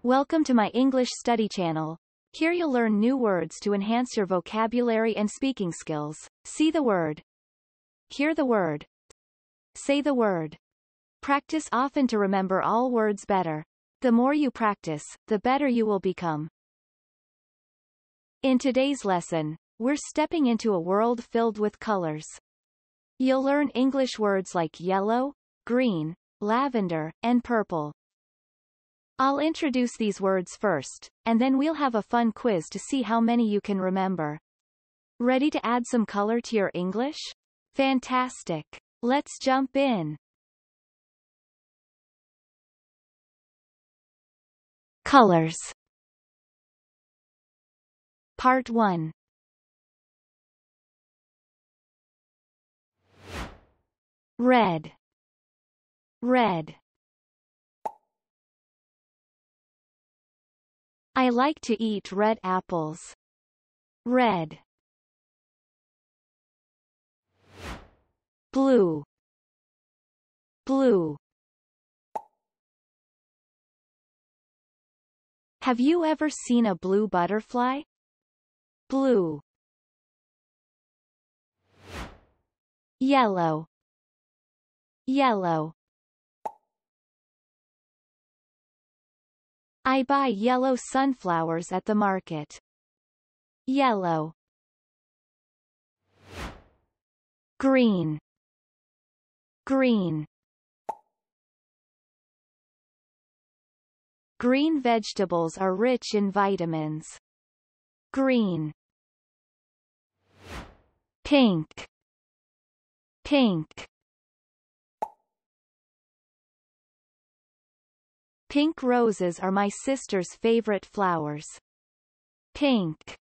Welcome to my English study channel. Here you'll learn new words to enhance your vocabulary and speaking skills. See the word. Hear the word. Say the word. Practice often to remember all words better. The more you practice, the better you will become. In today's lesson, we're stepping into a world filled with colors. You'll learn English words like yellow, green, lavender, and purple. I'll introduce these words first, and then we'll have a fun quiz to see how many you can remember. Ready to add some color to your English? Fantastic! Let's jump in. Colors. Part 1. Red. Red. I like to eat red apples. Red. Blue. Blue. Have you ever seen a blue butterfly? Blue. Yellow. Yellow. I buy yellow sunflowers at the market. Yellow. Green. Green. Green vegetables are rich in vitamins. Green. Pink. Pink. Pink roses are my sister's favorite flowers. Pink.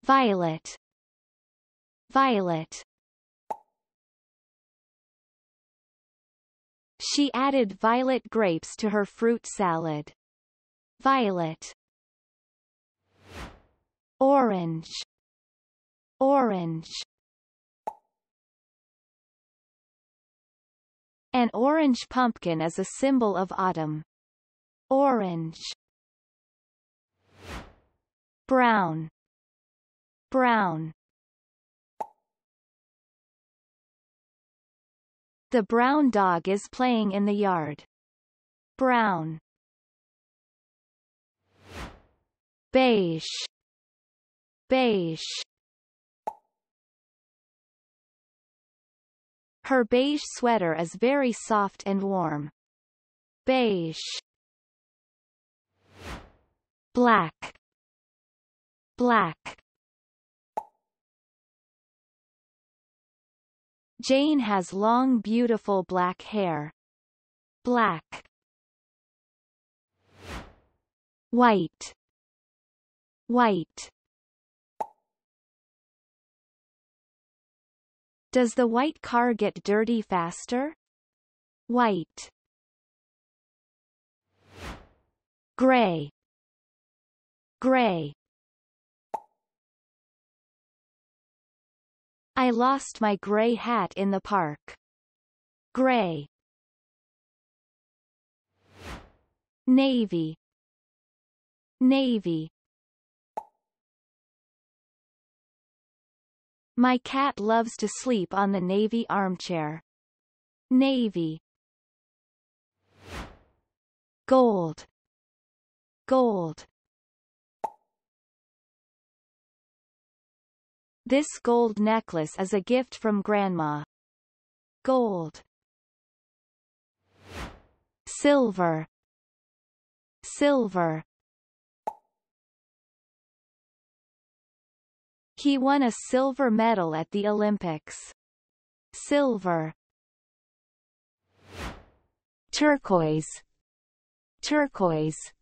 Violet. Violet. She added violet grapes to her fruit salad. Violet. Orange. Orange. An orange pumpkin is a symbol of autumn. Orange. Brown. Brown. The brown dog is playing in the yard. Brown. Beige. Beige. Her beige sweater is very soft and warm. Beige. Black. Black. Jane has long beautiful black hair. Black. White. White. Does the white car get dirty faster? White. Gray. Gray. I lost my gray hat in the park. Gray. Navy. Navy. My cat loves to sleep on the navy armchair. Navy. Gold. Gold. This gold necklace is a gift from Grandma. Gold. Silver. Silver. He won a silver medal at the Olympics. Silver. Turquoise. Turquoise.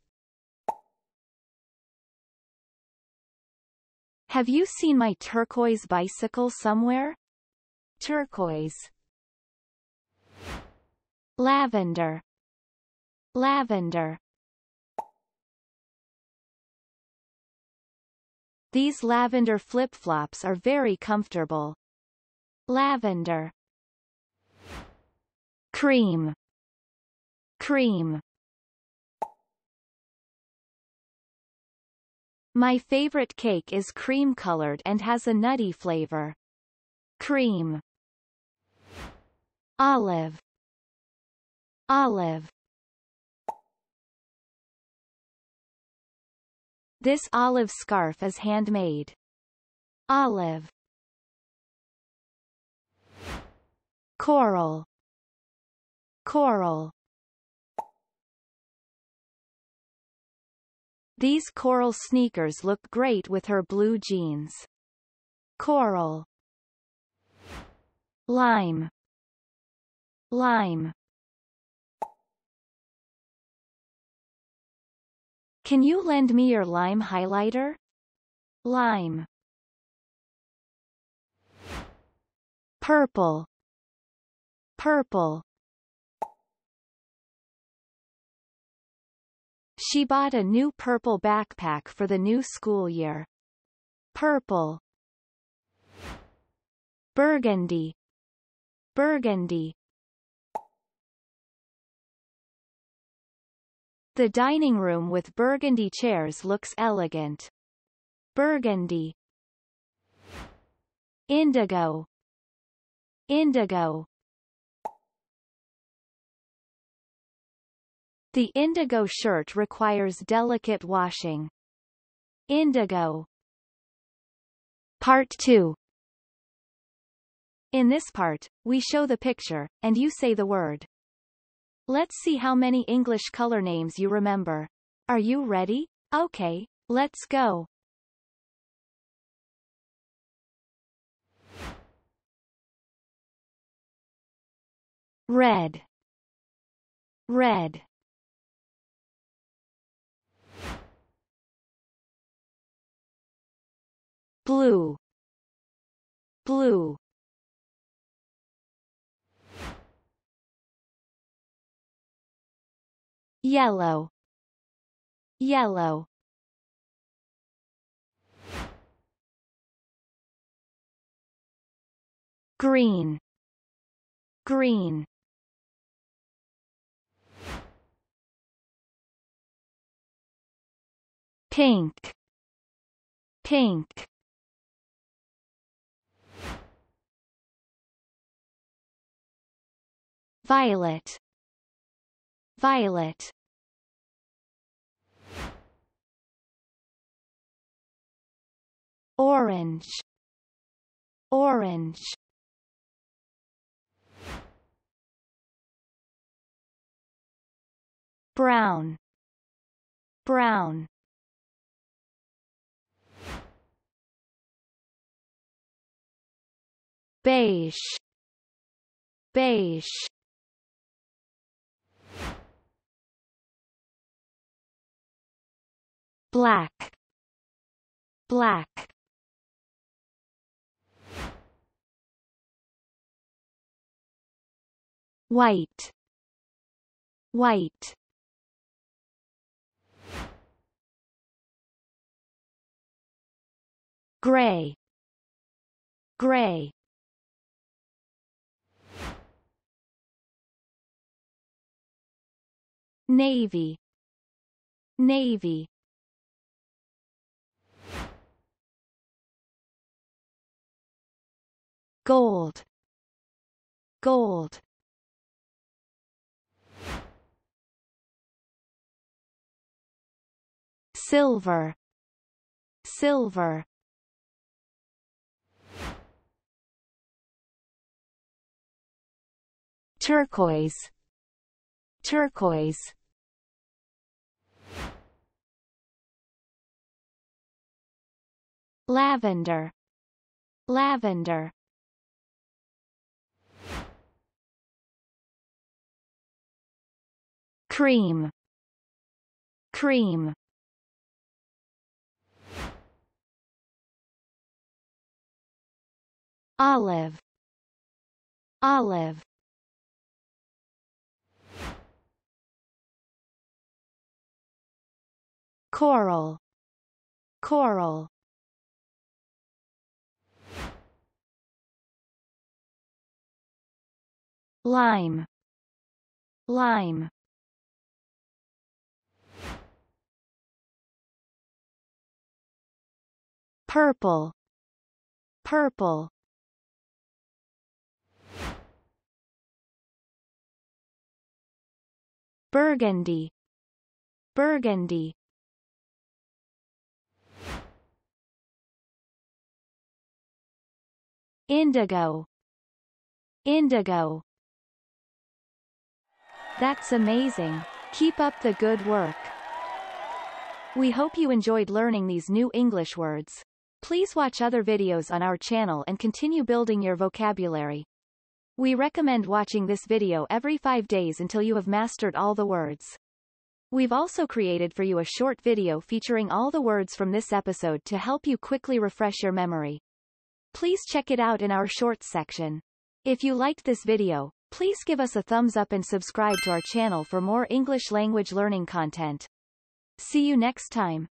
Have you seen my turquoise bicycle somewhere? Turquoise. Lavender. Lavender. These lavender flip-flops are very comfortable. Lavender. Cream. Cream. My favorite cake is cream-colored and has a nutty flavor. Cream. Olive. Olive. This olive scarf is handmade. Olive. Coral. Coral. These coral sneakers look great with her blue jeans. Coral. Lime. Lime. Can you lend me your lime highlighter? Lime. Purple. Purple. She bought a new purple backpack for the new school year. Purple. Burgundy. Burgundy. The dining room with burgundy chairs looks elegant. Burgundy. Indigo. Indigo. The indigo shirt requires delicate washing. Indigo. Part 2. In this part, we show the picture, and you say the word. Let's see how many English color names you remember. Are you ready? Okay, let's go. Red. Red. Blue. Blue. Yellow. Yellow. Green. Green. Pink. Pink. Violet. Violet. Orange. Orange. Brown. Brown. Beige. Beige. Black. Black. White. White. Gray. Gray. Navy. Navy. Gold. Gold. Silver. Silver. Turquoise. Turquoise. Lavender. Lavender. Cream. Cream. Olive. Olive. Coral. Coral. Lime. Lime. Purple. Purple. Burgundy. Burgundy. Indigo. Indigo. That's amazing. Keep up the good work. We hope you enjoyed learning these new English words. Please watch other videos on our channel and continue building your vocabulary. We recommend watching this video every 5 days until you have mastered all the words. We've also created for you a short video featuring all the words from this episode to help you quickly refresh your memory. Please check it out in our shorts section. If you liked this video, please give us a thumbs up and subscribe to our channel for more English language learning content. See you next time.